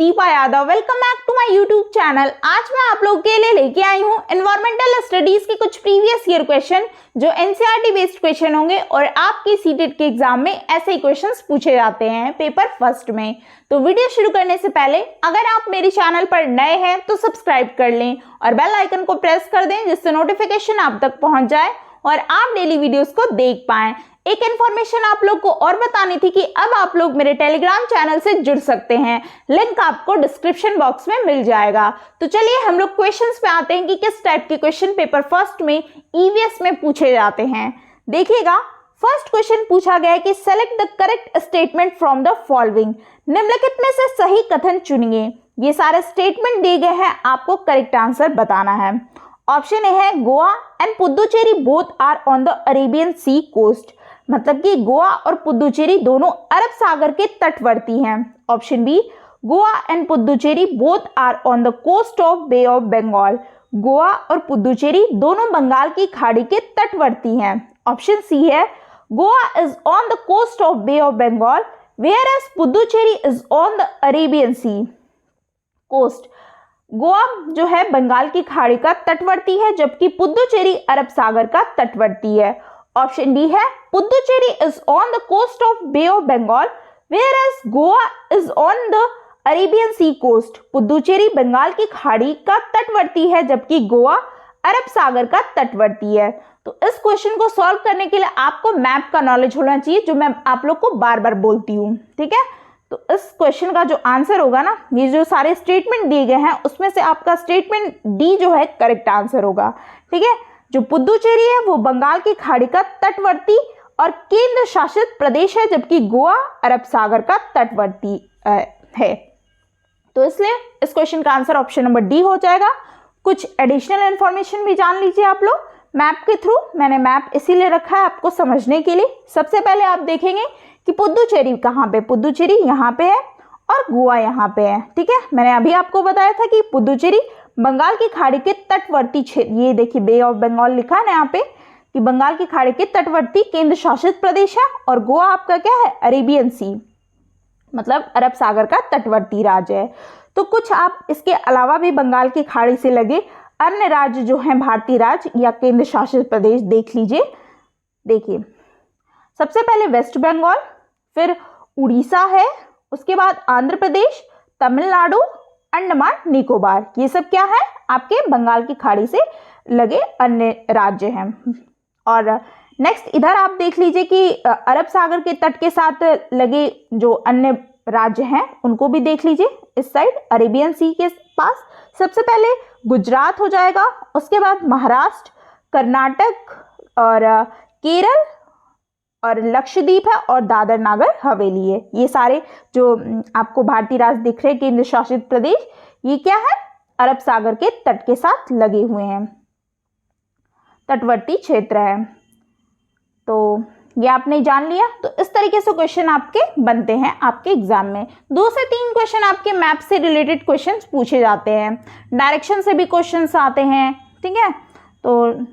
Deepa Yadav. Welcome back to my YouTube channel. आज मैं आप लोगों के लिए लेके आई हूँ एनवायरमेंटल स्टडीज के कुछ प्रीवियस ईयर क्वेश्चन जो एनसीईआरटी बेस्ड क्वेश्चन होंगे और आपके सीटेट के एग्जाम में ऐसे ही क्वेश्चंस पूछे जाते हैं पेपर फर्स्ट में। तो वीडियो शुरू करने से पहले अगर आप मेरे चैनल पर नए हैं तो सब्सक्राइब कर लें और बेल आइकन को प्रेस कर दें जिससे नोटिफिकेशन आप तक पहुंच जाए और आप डेली वीडियोस को देख पाएं। एक इन्फॉर्मेशन आप लोग को और बतानी थी कि अब आप लोग मेरे टेलीग्राम चैनल से जुड़ सकते हैं, लिंक आपको डिस्क्रिप्शन बॉक्स में मिल जाएगा। तो चलिए हम लोग क्वेश्चंस पे आते हैं कि किस टाइप के क्वेश्चन पेपर फर्स्ट में ईवीएस में पूछे जाते हैं। देखिएगा, फर्स्ट क्वेश्चन पूछा गया है कि select the correct statement from the following. निम्नलिखित में से सही कथन चुनिए। ये सारे स्टेटमेंट दिए गए हैं, आपको करेक्ट आंसर बताना है। ऑप्शन ए है Goa and Puducherry both are on the Arabian sea coast, मतलब कि गोवा और पुदुचेरी दोनों अरब सागर के तटवर्ती हैं। Option B, Goa and Puducherry both are on the coast of bay of Bengal, Goa और पुदुचेरी दोनों बंगाल की खाड़ी के तटवर्ती हैं। ऑप्शन सी है Goa is on the coast of bay of Bengal whereas Puducherry is on the Arabian sea coast. Goa जो है बंगाल की खाड़ी का तटवर्ती है जबकि पुदुचेरी अरब सागर का तटवर्ती है। ऑप्शन डी है Puducherry is on the coast of bay of Bengal whereas Goa is on the Arabian sea coast. Puducherry Bengal की खाड़ी का तटवर्ती है जबकि गोवा अरब सागर का तटवर्ती है। तो इस क्वेश्चन को सॉल्व करने के लिए आपको मैप का नॉलेज होना चाहिए जो मैं आप लोग को बार बार बोलती हूँ, ठीक है। तो इस क्वेश्चन का जो आंसर होगा ना, ये जो सारे स्टेटमेंट दिए गए हैं उसमें से आपका स्टेटमेंट डी जो है करेक्ट आंसर होगा, ठीक है। जो पुदुचेरी है वो बंगाल की खाड़ी का तटवर्ती और केंद्र शासित प्रदेश है जबकि गोवा अरब सागर का तटवर्ती है। तो इसलिए इस क्वेश्चन का आंसर ऑप्शन नंबर डी हो जाएगा। कुछ एडिशनल इंफॉर्मेशन भी जान लीजिए आप लोग मैप के थ्रू। मैंने मैप इसीलिए रखा है आपको समझने के लिए। सबसे पहले आप देखेंगे कि पुदुचेरी कहाँ पे, पुदुचेरी यहाँ पे है और गोवा यहाँ पे है, ठीक है। मैंने अभी आपको बताया था कि पुदुचेरी बंगाल की खाड़ी के तटवर्ती क्षेत्र, ये देखिए बे ऑफ बंगाल लिखा है ना यहाँ पे, कि बंगाल की खाड़ी के तटवर्ती केंद्र शासित प्रदेश है और गोवा आपका क्या है, अरेबियन सी, मतलब अरब सागर का तटवर्ती राज्य है। तो कुछ आप इसके अलावा भी बंगाल की खाड़ी से लगे अन्य राज्य जो हैं भारतीय राज्य या केंद्र शासित प्रदेश देख लीजिए। देखिए, सबसे पहले वेस्ट बंगाल, फिर उड़ीसा है, उसके बाद आंध्र प्रदेश, तमिलनाडु, अंडमान निकोबार, ये सब क्या है, आपके बंगाल की खाड़ी से लगे अन्य राज्य हैं। और नेक्स्ट इधर आप देख लीजिए कि अरब सागर के तट के साथ लगे जो अन्य राज्य हैं उनको भी देख लीजिए। इस साइड अरेबियन सी के पास सबसे पहले गुजरात हो जाएगा, उसके बाद महाराष्ट्र, कर्नाटक और केरल और लक्षद्वीप है और दादर नागर हवेली है। ये सारे जो आपको भारतीय राज्य दिख रहे हैं केंद्र शासित प्रदेश, ये क्या है, अरब सागर के तट के साथ लगे हुए हैं, तटवर्ती क्षेत्र है। तो ये आपने जान लिया। तो इस तरीके से क्वेश्चन आपके बनते हैं आपके एग्जाम में। 2 से 3 क्वेश्चन आपके मैप से रिलेटेड क्वेश्चंस पूछे जाते हैं, डायरेक्शन से भी क्वेश्चंस आते हैं, ठीक है। तो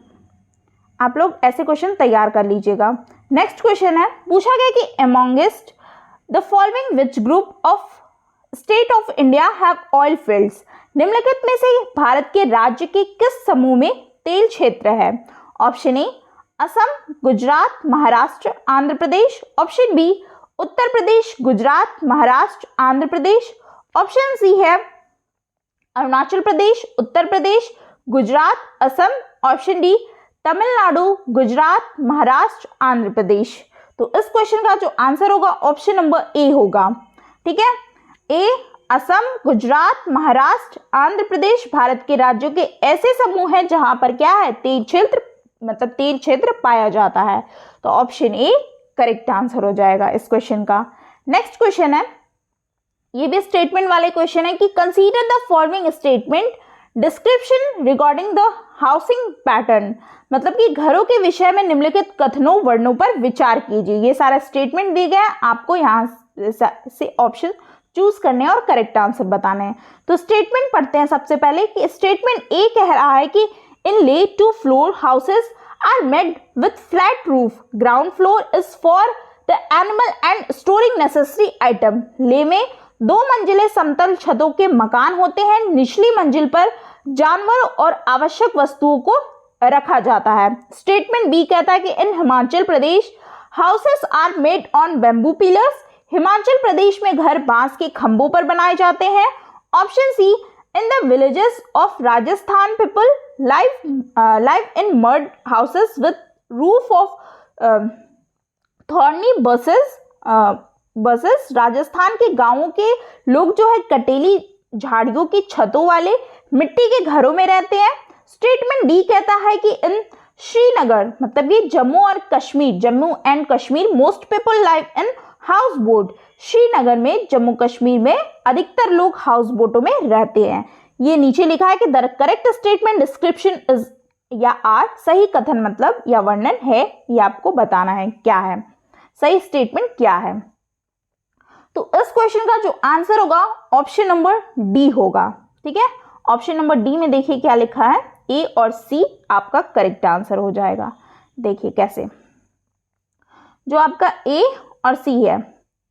आप लोग ऐसे क्वेश्चन तैयार कर लीजिएगा। नेक्स्ट क्वेश्चन है, पूछा गया कि amongst the following which group of state of India have oil fields. निम्नलिखित में से भारत के राज्य के किस समूह में तेल क्षेत्र है। Option A Assam, Gujarat, Maharashtra, Andhra Pradesh. Option B Uttar Pradesh, Gujarat, Maharashtra, Andhra Pradesh. Option C है अरुणाचल प्रदेश, उत्तर प्रदेश, गुजरात, असम। Option D Tamil Nadu, Gujarat, Maharashtra, Andhra Pradesh. तो इस क्वेश्चन का जो आंसर होगा ऑप्शन नंबर ए होगा, ठीक है। ए असम, गुजरात, महाराष्ट्र, आंध्र प्रदेश भारत के राज्यों के ऐसे समूह हैं जहां पर क्या है, तेल क्षेत्र, मतलब तेल क्षेत्र पाया जाता है। तो ऑप्शन ए करेक्ट आंसर हो जाएगा इस क्वेश्चन का। नेक्स्ट क्वेश्चन है, ये भी स्टेटमेंट वाले क्वेश्चन है कि consider the following statement description regarding the housing pattern, मतलब कि घरों के विषय में निम्नलिखित कथनों वर्णों पर विचार कीजिए। ये सारा स्टेटमेंट दिए गया है, आपको यहाँ से ऑप्शन चूज करने और करेक्ट आंसर बताने हैं। तो स्टेटमेंट पढ़ते हैं सबसे पहले कि स्टेटमेंट ए कह रहा है कि इन ले 2 floor houses are made with flat roof. Ground floor is for the animal and storing necessary item. ले में 2 मंजिले समतल छतों के मकान होते हैं। निचली मंजिल पर जानवर और आवश्यक वस्तुओं को रखा जाता है। स्टेटमेंट बी कहता है कि in Himachal Pradesh houses are made on bamboo pillars. Himachal Pradesh में घर बांस के खंभों पर बनाए जाते हैं। Option C, in the villages of Rajasthan people live in mud houses with roof of thorny buses। Rajasthan के गांवों के लोग जो है कटेली झाड़ियों की छतों वाले मिट्टी के घरों में रहते हैं। स्टेटमेंट डी कहता है कि इन श्रीनगर मतलब ये Jammu and Kashmir most people live in house boat. Srinagar में जम्मू कश्मीर में अधिकतर लोग हाउस बोटों में रहते हैं। ये नीचे लिखा है कि the correct statement description is या आर, सही कथन मतलब या वर्णन है, ये आपको बताना है क्या है, सही स्टेटमेंट क्या है। तो इस क्वेश्चन का जो आंसर होगा ऑप्शन नंबर डी होगा। ठीक है, ऑप्शन नंबर डी में देखिए क्या लिखा है, ए और सी आपका करेक्ट आंसर हो जाएगा। देखिए कैसे, जो आपका ए और सी है,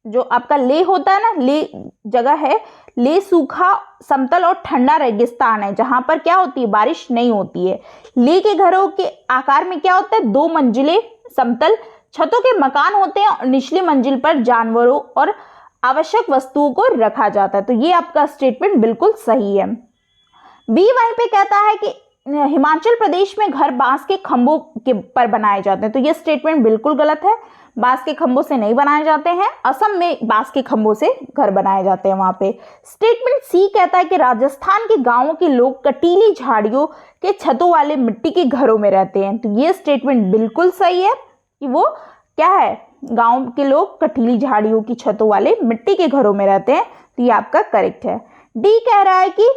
जो आपका ले होता है ना, ले जगह है, ले सूखा समतल और ठंडा रेगिस्तान है जहां पर क्या होती है, बारिश नहीं होती है। ले के घरों के आकार में क्या होता है, 2 मंजिले समतल छतों के मकान होते हैं और निचली मंजिल पर जानवरों और आवश्यक वस्तुओं को रखा जाता है। तो ये आपका स्टेटमेंट बिल्कुल सही है। बी वहीं पे कहता है कि हिमाचल प्रदेश में घर बांस के खंभों के पर बनाए जाते हैं। तो ये स्टेटमेंट बिल्कुल गलत है, बांस के खंभों से नहीं बनाए जाते हैं। असम में बांस के खंभों से घर बनाए जाते हैं वहां पे। स्टेटमेंट सी कहता है कि राजस्थान के गांवों के लोग कटीली झाड़ियों के छतों वाले मिट्टी के घरों में रहते हैं। तो ये स्टेटमेंट बिल्कुल सही है कि वो क्या है, गांव के लोग कटीली झाड़ियों की छतों वाले मिट्टी के घरों में रहते हैं। तो ये आपका करेक्ट है। डी कह रहा है कि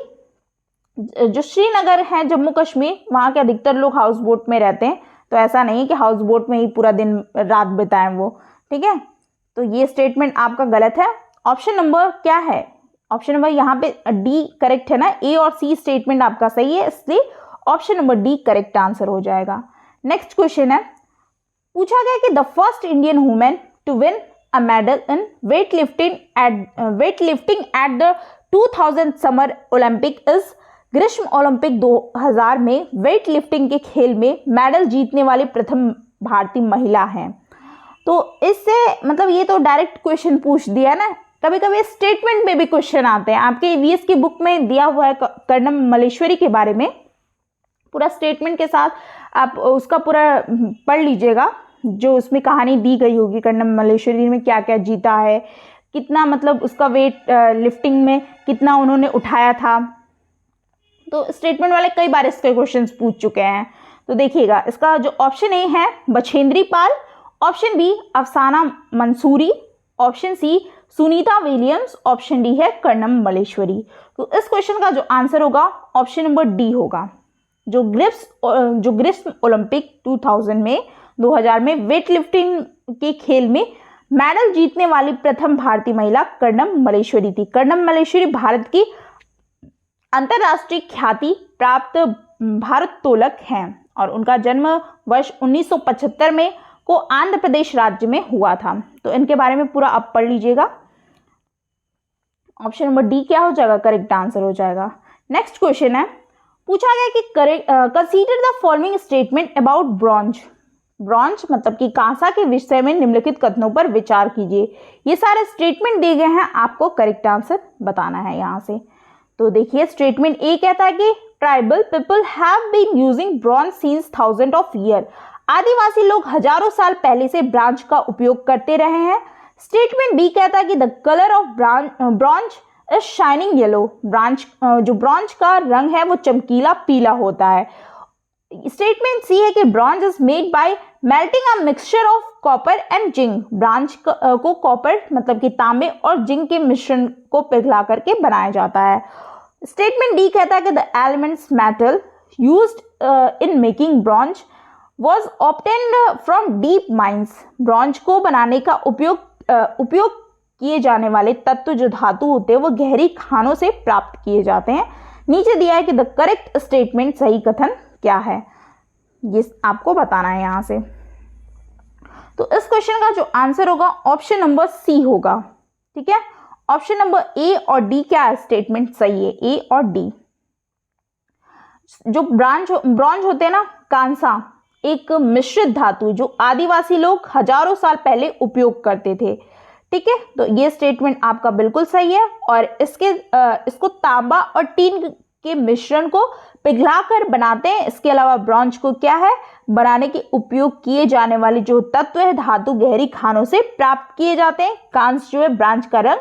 जो श्रीनगर है जम्मू कश्मीर, वहां के अधिकतर लोग हाउस बोट में रहते हैं। तो ऐसा नहीं है कि हाउस बोट में ही पूरा दिन रात बिताएं वो। ठीक है, तो ये स्टेटमेंट आपका गलत है। ऑप्शन नंबर क्या है, ऑप्शन नंबर यहाँ पे डी करेक्ट है ना, ए और सी स्टेटमेंट आपका सही है, इसलिए option number D correct answer हो जाएगा। नेक्स्ट क्वेश्चन है, पूछा गया कि the first Indian women to win a medal in weightlifting at the 2000 summer Olympic is. ग्रीष्म ओलंपिक 2000 में वेट लिफ्टिंग के खेल में मेडल जीतने वाली प्रथम भारतीय महिला हैं। तो इससे मतलब ये तो डायरेक्ट क्वेश्चन पूछ दिया ना, कभी कभी स्टेटमेंट में भी क्वेश्चन आते हैं। आपके ईवीएस की बुक में दिया हुआ है कर्णम मल्लेश्वरी के बारे में, पूरा स्टेटमेंट के साथ आप उसका पूरा पढ़ लीजिएगा, जो उसमें कहानी दी गई होगी कर्णम मल्लेश्वरी में क्या क्या जीता है, कितना मतलब उसका वेट लिफ्टिंग में कितना उन्होंने उठाया था। तो स्टेटमेंट वाले कई बार इसके क्वेश्चंस पूछ चुके हैं। तो देखिएगा, इसका जो ऑप्शन ए है Bachendri Pal, option B Afsana Mansoori, option C Sunita Williams, option D है कर्णम मल्लेश्वरी। तो इस क्वेश्चन का जो आंसर होगा ऑप्शन नंबर डी होगा। जो ग्रीष्म ओलंपिक 2000 में वेट लिफ्टिंग के खेल में मेडल जीतने वाली प्रथम भारतीय महिला कर्णम मल्लेश्वरी थी। कर्णम मल्लेश्वरी भारत की अंतर्राष्ट्रीय ख्याति प्राप्त भारोत्तोलक हैं और उनका जन्म वर्ष 1975 में को आंध्र प्रदेश राज्य में हुआ था। तो इनके बारे में पूरा आप पढ़ लीजिएगा। ऑप्शन नंबर डी क्या हो जाएगा, करेक्ट आंसर हो जाएगा। नेक्स्ट क्वेश्चन है, पूछा गया कि consider the following statement about bronze. Bronze मतलब कि कांसा के विषय में निम्नलिखित कथनों पर विचार कीजिए। ये सारे स्टेटमेंट दिए गए हैं, आपको करेक्ट आंसर बताना है यहाँ से। तो देखिए, स्टेटमेंट ए कहता है कि tribal people have been using bronze since thousand of year. आदिवासी लोग हजारों साल पहले से ब्रॉन्ज का उपयोग करते रहे हैं। स्टेटमेंट बी कहता है कि the colour of bronze is shining yellow. जो ब्रॉन्ज का रंग है वो चमकीला पीला होता है। स्टेटमेंट सी है कि bronze is made by melting a mixture of copper and zinc. Bronze को कॉपर मतलब कि तांबे और जिंक के मिश्रण को पिघला करके बनाया जाता है। स्टेटमेंट डी कहता है कि the elements metal used in making bronze was obtained from deep mines. Bronze को बनाने का उपयोग किए जाने वाले तत्व जो धातु होते हैं वो गहरी खानों से प्राप्त किए जाते हैं। नीचे दिया है कि द करेक्ट स्टेटमेंट, सही कथन क्या है, ये आपको बताना है यहां से। तो इस क्वेश्चन का जो आंसर होगा ऑप्शन नंबर सी होगा। ठीक है, ऑप्शन नंबर ए और डी क्या स्टेटमेंट सही है, ए और डी। जो ब्रॉन्ज होते हैं ना, कांसा, एक मिश्रित धातु जो आदिवासी लोग हजारों साल पहले उपयोग करते थे। ठीक है, तो ये स्टेटमेंट आपका बिल्कुल सही है। और इसको तांबा और टीन के मिश्रण को पिघलाकर बनाते हैं। इसके अलावा ब्रॉन्ज को क्या है, बनाने के उपयोग किए जाने वाले जो तत्व है धातु गहरी खानों से प्राप्त किए जाते हैं। कांस जो है ब्रॉन्ज का रंग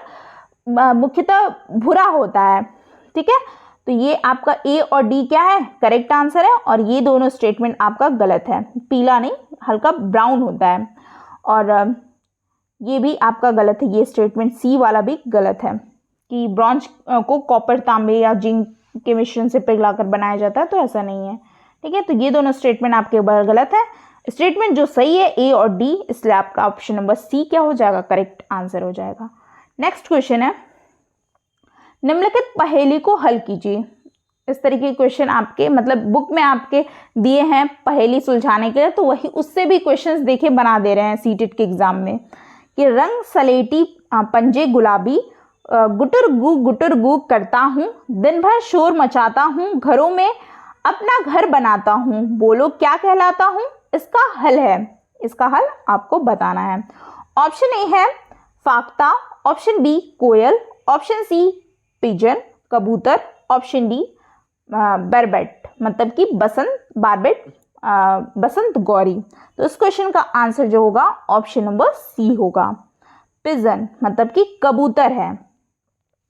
मुख्यतः भूरा होता है। ठीक है, तो ये आपका ए और डी क्या है, करेक्ट आंसर है। और ये दोनों स्टेटमेंट आपका गलत है, पीला नहीं हल्का ब्राउन होता है। और ये भी आपका गलत है, ये स्टेटमेंट सी वाला भी गलत है कि ब्रॉन्ज को कॉपर, तांबे या जिंक के मिश्रण से पिघलाकर बनाया जाता है, तो ऐसा नहीं है। ठीक है, तो ये दोनों स्टेटमेंट आपके गलत है। स्टेटमेंट जो सही है ए और डी, इसलिए आपका ऑप्शन नंबर सी क्या हो जाएगा, करेक्ट आंसर हो जाएगा। नेक्स्ट क्वेश्चन है, निम्नलिखित पहेली को हल कीजिए। इस तरीके के क्वेश्चन आपके मतलब बुक में आपके दिए हैं पहेली सुलझाने के लिए, तो वही उससे भी क्वेश्चंस देखे बना दे रहे हैं सीटेट के एग्जाम में कि रंग सलेटी पंजे गुलाबी, गुटर गु करता हूँ, दिन भर शोर मचाता हूँ, घरों में अपना घर बनाता हूँ, बोलो क्या कहलाता हूँ। इसका हल है, इसका हल आपको बताना है। ऑप्शन ए है फाख्ता, ऑप्शन बी कोयल, ऑप्शन सी पिजन कबूतर, ऑप्शन डी बरबेट मतलब कि बसंत गौरी। तो इस क्वेश्चन का आंसर जो होगा ऑप्शन नंबर सी होगा, पिजन मतलब कि कबूतर है।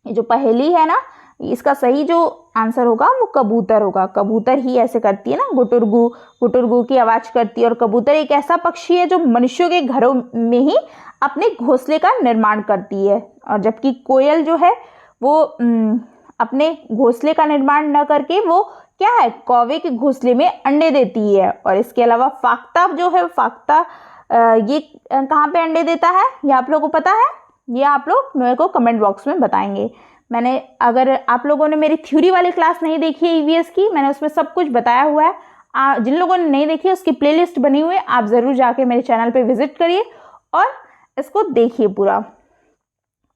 ये जो पहेली है ना, इसका सही जो आंसर होगा वो कबूतर होगा। कबूतर ही ऐसे करती है ना, गुटुरगु की आवाज करती है। और कबूतर एक ऐसा पक्षी है जो मनुष्यों के घरों में ही अपने घोंसले का निर्माण करती है। और जबकि कोयल जो है वो अपने घोंसले का निर्माण न करके वो क्या है, कौवे के घोंसले में अंडे देती है। और इसके अलावा फाख्ता जो है, फाख्ता ये कहाँ पे अंडे देता है, ये आप लोगों को पता है? ये आप लोग मेरे को कमेंट बॉक्स में बताएंगे। मैंने, अगर आप लोगों ने मेरी थ्योरी वाली क्लास नहीं देखी है ईवीएस की, मैंने उसमें सब कुछ बताया हुआ है। जिन लोगों ने नहीं देखी है उसकी प्लेलिस्ट बनी हुई है, आप ज़रूर जाके मेरे चैनल पे विजिट करिए और इसको देखिए पूरा।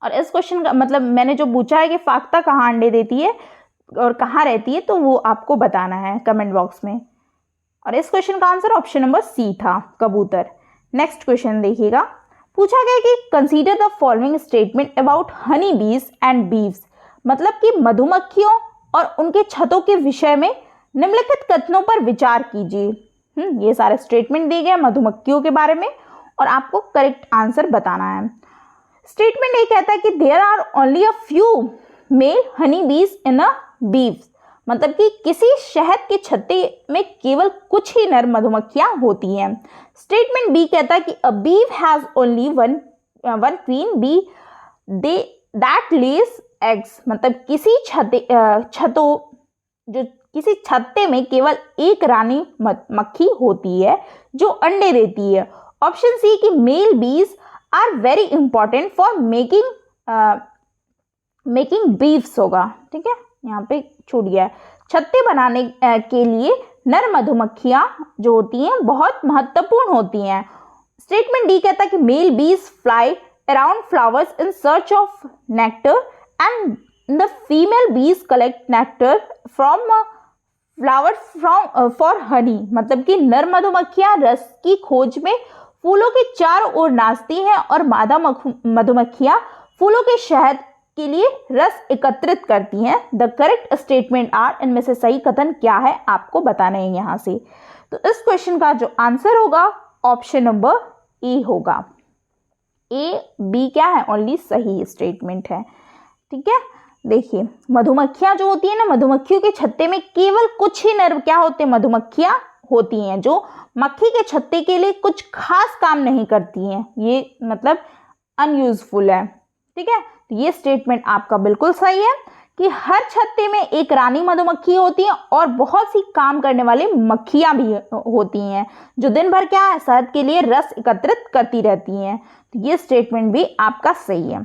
और इस क्वेश्चन का मतलब मैंने जो पूछा है कि फाख्ता कहाँ अंडे देती है और कहाँ रहती है, तो वो आपको बताना है कमेंट बॉक्स में। और इस क्वेश्चन का आंसर ऑप्शन नंबर सी था, कबूतर। नेक्स्ट क्वेश्चन देखिएगा, पूछा गया कि consider the following statement about Honey बीज एंड बीव्स, मतलब कि मधुमक्खियों और उनके छतों के विषय में निम्नलिखित कथनों पर विचार कीजिए। ये सारे स्टेटमेंट दिए गए मधुमक्खियों के बारे में और आपको करेक्ट आंसर बताना है। स्टेटमेंट ये कहता है कि there are only a few male honey bees in अ बीव्स, मतलब कि किसी शहद के छत्ते में केवल कुछ ही नर मधुमक्खियां होती हैं। स्टेटमेंट बी कहता है कि a beehive has only one queen bee that lays eggs, मतलब किसी किसी छत्ते में केवल एक रानी मक्खी होती है जो अंडे देती है। ऑप्शन सी कि male bees are very important for making beehives होगा। ठीक है, यहाँ पे छूट गया है। छत्ते बनाने के लिए नर मधुमक्खियां जो होती हैं बहुत महत्वपूर्ण होती हैं। स्टेटमेंट डी कहता है कि male bees fly around flowers in search of nectar and the female bees collect nectar from flower for honey, मतलब कि नर मधुमक्खियां रस की खोज में फूलों के चारों ओर नाचती हैं और मादा मधुमक्खियां फूलों के शहद के लिए रस एकत्रित करती हैं। द करेक्ट स्टेटमेंट आर, इनमें से सही कथन क्या है आपको बताना है यहाँ से। तो इस क्वेश्चन का जो आंसर होगा ऑप्शन नंबर ए होगा। ए बी क्या है, ओनली सही स्टेटमेंट है। ठीक है, देखिए मधुमक्खियां जो होती है ना, मधुमक्खियों के छत्ते में केवल कुछ ही नर क्या होते हैं, मधुमक्खियां होती हैं जो मक्खी के छत्ते के लिए कुछ खास काम नहीं करती हैं। ये मतलब अनयूजफुल है। ठीक है, तो ये स्टेटमेंट आपका बिल्कुल सही है कि हर छत्ते में एक रानी मधुमक्खी होती है और बहुत सी काम करने वाली मक्खियां भी होती हैं जो दिन भर क्या है, शहद के लिए रस एकत्रित करती रहती हैं। तो ये स्टेटमेंट भी आपका सही है।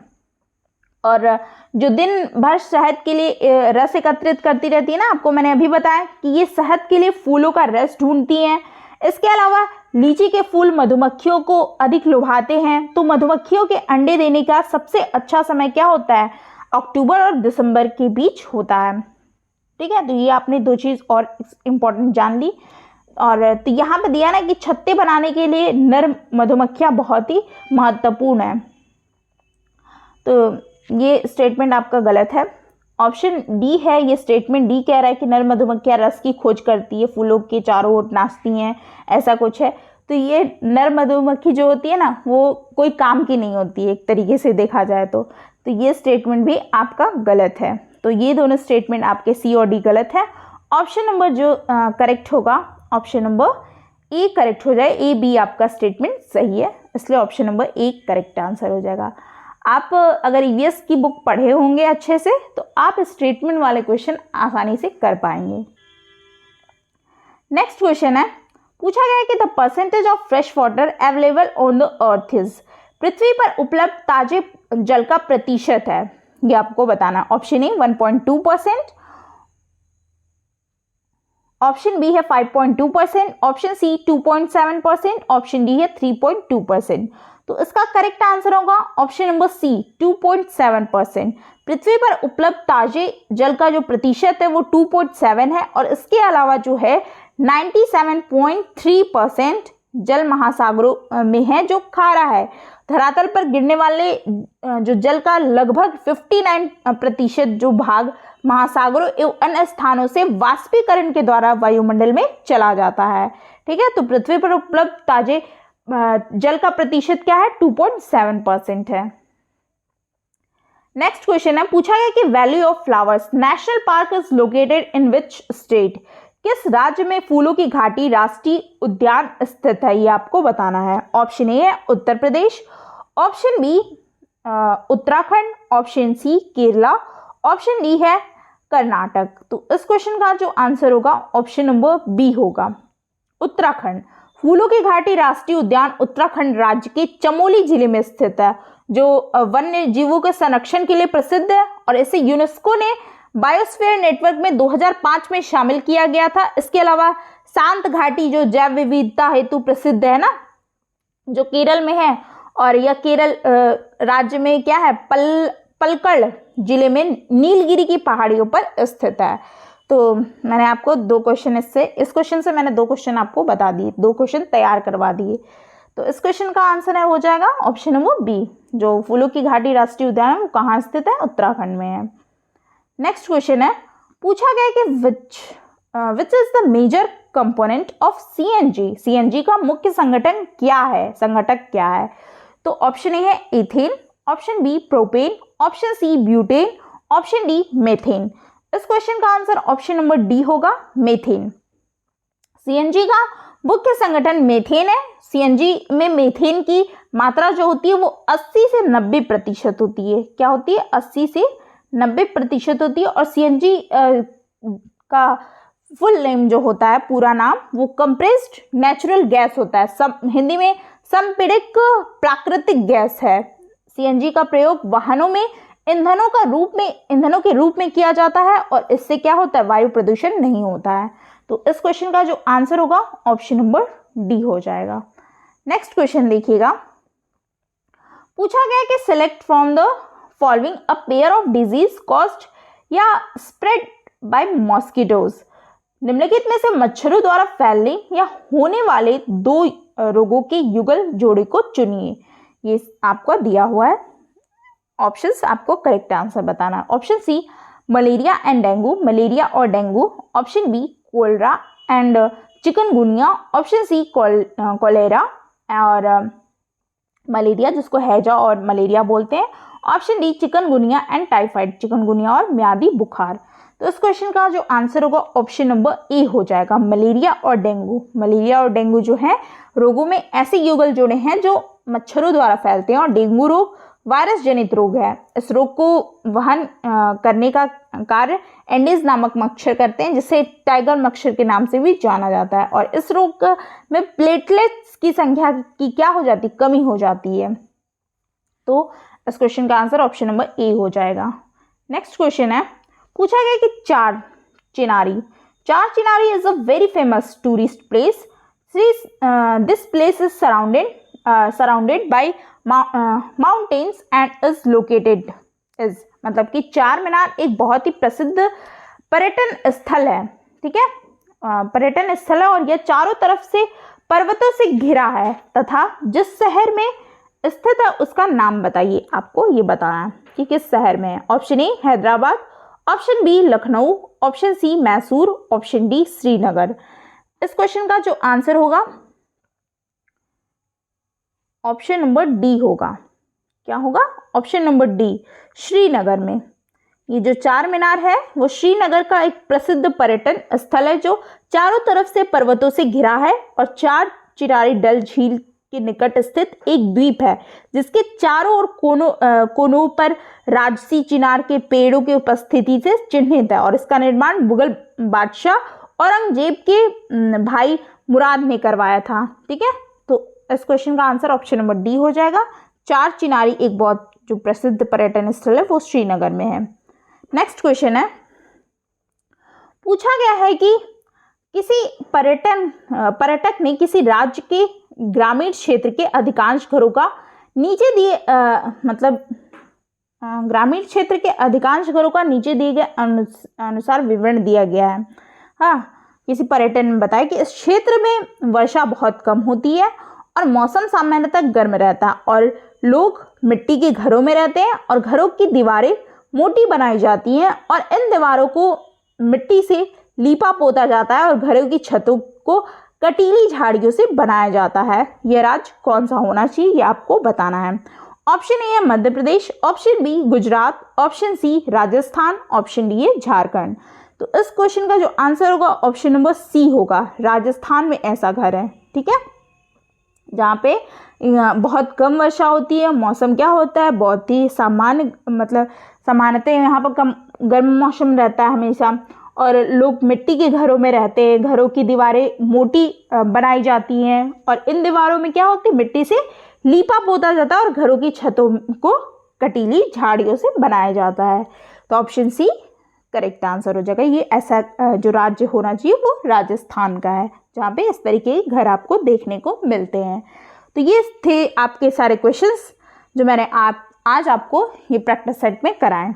और जो दिन भर शहद के लिए रस एकत्रित करती रहती है ना, आपको मैंने अभी बताया कि ये शहद के लिए फूलों का रस ढूंढती हैं। इसके अलावा लीची के फूल मधुमक्खियों को अधिक लुभाते हैं, तो मधुमक्खियों के अंडे देने का सबसे अच्छा समय क्या होता है? अक्टूबर और दिसंबर के बीच होता है। ठीक है, तो ये आपने दो चीज़ और इम्पोर्टेंट जान ली। और तो यहाँ पे दिया ना कि छत्ते बनाने के लिए नर मधुमक्खियाँ बहुत ही महत्वपूर्ण है, तो ये स्टेटमेंट आपका गलत है। ऑप्शन डी है, ये स्टेटमेंट डी कह रहा है कि नर मधुमक्खियाँ रस की खोज करती है, फूलों के चारों ओर नाचती हैं, ऐसा कुछ है। तो ये नर मधुमक्खी जो होती है ना, वो कोई काम की नहीं होती है एक तरीके से देखा जाए तो ये स्टेटमेंट भी आपका गलत है। तो ये दोनों स्टेटमेंट आपके सी और डी गलत है। ऑप्शन नंबर जो करेक्ट होगा, ऑप्शन नंबर ए करेक्ट हो जाए। ए बी आपका स्टेटमेंट सही है, इसलिए option number A correct answer हो जाएगा। आप अगर ईवीएस की बुक पढ़े होंगे अच्छे से तो आप स्टेटमेंट वाले क्वेश्चन आसानी से कर पाएंगे। नेक्स्ट क्वेश्चन है, पूछा गया है कि the percentage of fresh water available on the earth is, पृथ्वी पर उपलब्ध ताजे जल का प्रतिशत है, ये आपको बताना। ऑप्शन ए 1.2%, ऑप्शन बी है 5.2%, ऑप्शन सी 2.7%, ऑप्शन डी है 3.2%। तो इसका करेक्ट आंसर होगा ऑप्शन नंबर सी 2.7%। पृथ्वी पर उपलब्ध ताजे जल का जो प्रतिशत है वो 2.7 है, और इसके अलावा जो है 97.3% जल महासागरों में है जो खारा है। धरातल पर गिरने वाले जो जल का लगभग 59% जो भाग महासागरों एवं अन्य स्थानों से वाष्पीकरण के द्वारा वायुमंडल में चला जाता है। ठीक है, तो पृथ्वी पर उपलब्ध ताजे जल का प्रतिशत क्या है? 2.7% है। नेक्स्ट क्वेश्चन है, पूछा गया कि valley of flowers national park is located in which state, किस राज्य में फूलों की घाटी राष्ट्रीय उद्यान स्थित है, ये आपको बताना है। ऑप्शन ए है Uttar Pradesh, option B Uttarakhand, option C Kerala, option D है कर्नाटक। तो इस क्वेश्चन का जो आंसर होगा ऑप्शन नंबर बी होगा, उत्तराखंड। फूलों की घाटी राष्ट्रीय उद्यान उत्तराखंड राज्य के चमोली जिले में स्थित है, जो वन्य जीवों के संरक्षण के लिए प्रसिद्ध है, और इसे यूनेस्को ने बायोस्फीयर नेटवर्क में 2005 में शामिल किया गया था। इसके अलावा शांत घाटी जो जैव विविधता हेतु प्रसिद्ध है ना, जो केरल में है, और यह केरल राज्य में क्या है, पलक्कड़ जिले में नीलगिरी की पहाड़ियों पर स्थित है। तो मैंने आपको दो क्वेश्चन इस क्वेश्चन से मैंने दो क्वेश्चन आपको बता दिए, दो क्वेश्चन तैयार करवा दिए। तो इस क्वेश्चन का आंसर है हो जाएगा ऑप्शन नंबर बी, जो फूलों की घाटी राष्ट्रीय उद्यान है वो कहाँ स्थित है? उत्तराखंड में है। नेक्स्ट क्वेश्चन है, पूछा गया कि which is the major component of CNG, CNG का मुख्य संगठन क्या है, संगठक क्या है? तो ऑप्शन ए है ethane, option B propane, option C butane, option D methane. इस क्वेश्चन का आंसर ऑप्शन नंबर डी होगा, मेथेन। सीएनजी का मुख्य संगठन मेथेन है। सीएनजी में मेथेन की मात्रा जो होती है वो 80 से 90% होती है। क्या होती है? 80 से 90% होती है। और सीएनजी का फुल नेम जो होता है, पूरा नाम, वो कंप्रेस्ड नेचुरल गैस होता है, हिंदी में संपीड़ित प्राकृतिक गैस है। सीएनजी का प्रयोग वाहनों में ईंधनों के रूप में किया जाता है, और इससे क्या होता है? वायु प्रदूषण नहीं होता है। तो इस क्वेश्चन का जो आंसर होगा ऑप्शन नंबर डी हो जाएगा। नेक्स्ट क्वेश्चन देखिएगा, पूछा गया कि select from the following a pair of disease caused या स्प्रेड बाय मॉस्किटोज, निम्नलिखित में से मच्छरों द्वारा फैलने या होने वाले दो रोगों के युगल जोड़े को चुनिए। ये आपको दिया हुआ है, ऑप्शंस आपको करेक्ट आंसर बताना है। Option C malaria and dengue, malaria और dengue. Option B cholera and chikungunya, option C cholera और मलेरिया जिसको हैजा और मलेरिया बोलते हैं, option D chikungunya and typhoid, chikungunya और म्यादी बुखार। तो इस क्वेश्चन का जो आंसर होगा ऑप्शन नंबर ए हो जाएगा, मलेरिया और डेंगू। मलेरिया और डेंगू जो है रोगों में ऐसे युगल जोड़े हैं जो मच्छरों द्वारा फैलते हैं, और डेंगू रोग वायरस जनित रोग है। इस रोग को वहन करने का कार्य एंडीज नामक मच्छर करते हैं, जिसे टाइगर मच्छर के नाम से भी जाना जाता है। और इस रोग में प्लेटलेट्स की संख्या की क्या हो जाती है? कमी हो जाती है। तो इस क्वेश्चन का आंसर ऑप्शन नंबर ए हो जाएगा। नेक्स्ट क्वेश्चन है, पूछा गया कि चार Chinari is a very famous tourist place this place is surrounded by mountains and is located is, मतलब कि चार मीनार एक बहुत ही प्रसिद्ध पर्यटन स्थल है, ठीक है, पर्यटन स्थल है और यह चारों तरफ से पर्वतों से घिरा है तथा जिस शहर में स्थित है उसका नाम बताइए। आपको ये बताना है कि किस शहर में है। Option A Hyderabad, option B Lucknow, option C Mysore, option D Srinagar. इस क्वेश्चन का जो आंसर होगा ऑप्शन नंबर डी होगा। क्या होगा? ऑप्शन नंबर डी, श्रीनगर में। ये जो चार मीनार है वो श्रीनगर का एक प्रसिद्ध पर्यटन स्थल है जो चारों तरफ से पर्वतों से घिरा है और चार चिनारी डल झील के निकट स्थित एक द्वीप है जिसके चारों ओर कोनों पर राजसी चिनार के पेड़ों की उपस्थिति से चिन्हित है और इसका निर्माण मुगल बादशाह औरंगजेब के भाई मुराद ने करवाया था, ठीक है। तो इस क्वेश्चन का आंसर ऑप्शन नंबर डी हो जाएगा। चार चिनारी एक बहुत जो प्रसिद्ध पर्यटन स्थल है वो श्रीनगर में है। नेक्स्ट क्वेश्चन है, पूछा गया है कि किसी पर्यटक ने किसी राज्य के ग्रामीण क्षेत्र के अधिकांश घरों का नीचे दिए ग्रामीण क्षेत्र के अधिकांश घरों का नीचे दिए गए अनुसार विवरण दिया गया है। हाँ, किसी पर्यटन में बताया कि इस क्षेत्र में वर्षा बहुत कम होती है और मौसम सामान्यतः गर्म रहता है और लोग मिट्टी के घरों में रहते हैं और घरों की दीवारें मोटी बनाई जाती हैं और इन दीवारों को मिट्टी से लीपा पोता जाता है और घरों की छतों को कटीली झाड़ियों से बनाया जाता है। यह राज्य कौन सा होना चाहिए ये आपको बताना है। ऑप्शन ए है Madhya Pradesh, option B Gujarat, option C Rajasthan, option D है झारखंड। तो इस क्वेश्चन का जो आंसर होगा ऑप्शन नंबर सी होगा। राजस्थान में ऐसा घर है, ठीक है, जहाँ पे बहुत कम वर्षा होती है। मौसम क्या होता है? बहुत ही सामान्य, मतलब सामान्यतः यहाँ पर कम गर्म मौसम रहता है हमेशा और लोग मिट्टी के घरों में रहते हैं। घरों की दीवारें मोटी बनाई जाती हैं और इन दीवारों में क्या होती है? मिट्टी से लीपा पोता जाता है और घरों की छतों को कटीली झाड़ियों से बनाया जाता है। तो ऑप्शन सी करेक्ट आंसर हो जाएगा। ये ऐसा जो राज्य होना चाहिए वो राजस्थान का है जहाँ पे इस तरीके के घर आपको देखने को मिलते हैं। तो ये थे आपके सारे क्वेश्चंस जो मैंने आज आपको ये प्रैक्टिस सेट में कराएं।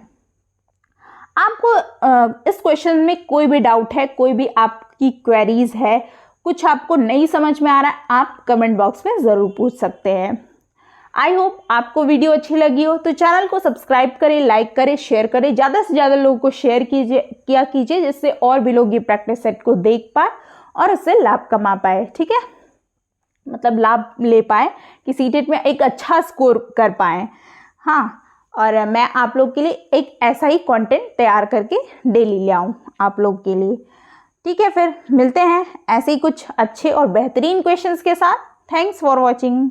आपको इस क्वेश्चन में कोई भी डाउट है, कोई भी आपकी क्वेरीज है, कुछ आपको नहीं समझ में आ रहा है, आप कमेंट बॉक्स में ज़रूर पूछ सकते हैं। आई होप आपको वीडियो अच्छी लगी हो तो चैनल को सब्सक्राइब करें, लाइक करें, शेयर करें, ज़्यादा से ज़्यादा लोगों को शेयर कीजिए जिससे और भी लोग ये प्रैक्टिस सेट को देख पाए और उससे लाभ कमा पाए, ठीक है, मतलब लाभ ले पाए कि सीटेट में एक अच्छा स्कोर कर पाए। हाँ, और मैं आप लोग के लिए एक ऐसा ही कंटेंट तैयार करके डेली ले आऊँ आप लोग के लिए, ठीक है। फिर मिलते हैं ऐसे ही कुछ अच्छे और बेहतरीन क्वेश्चंस के साथ। Thanks for watching.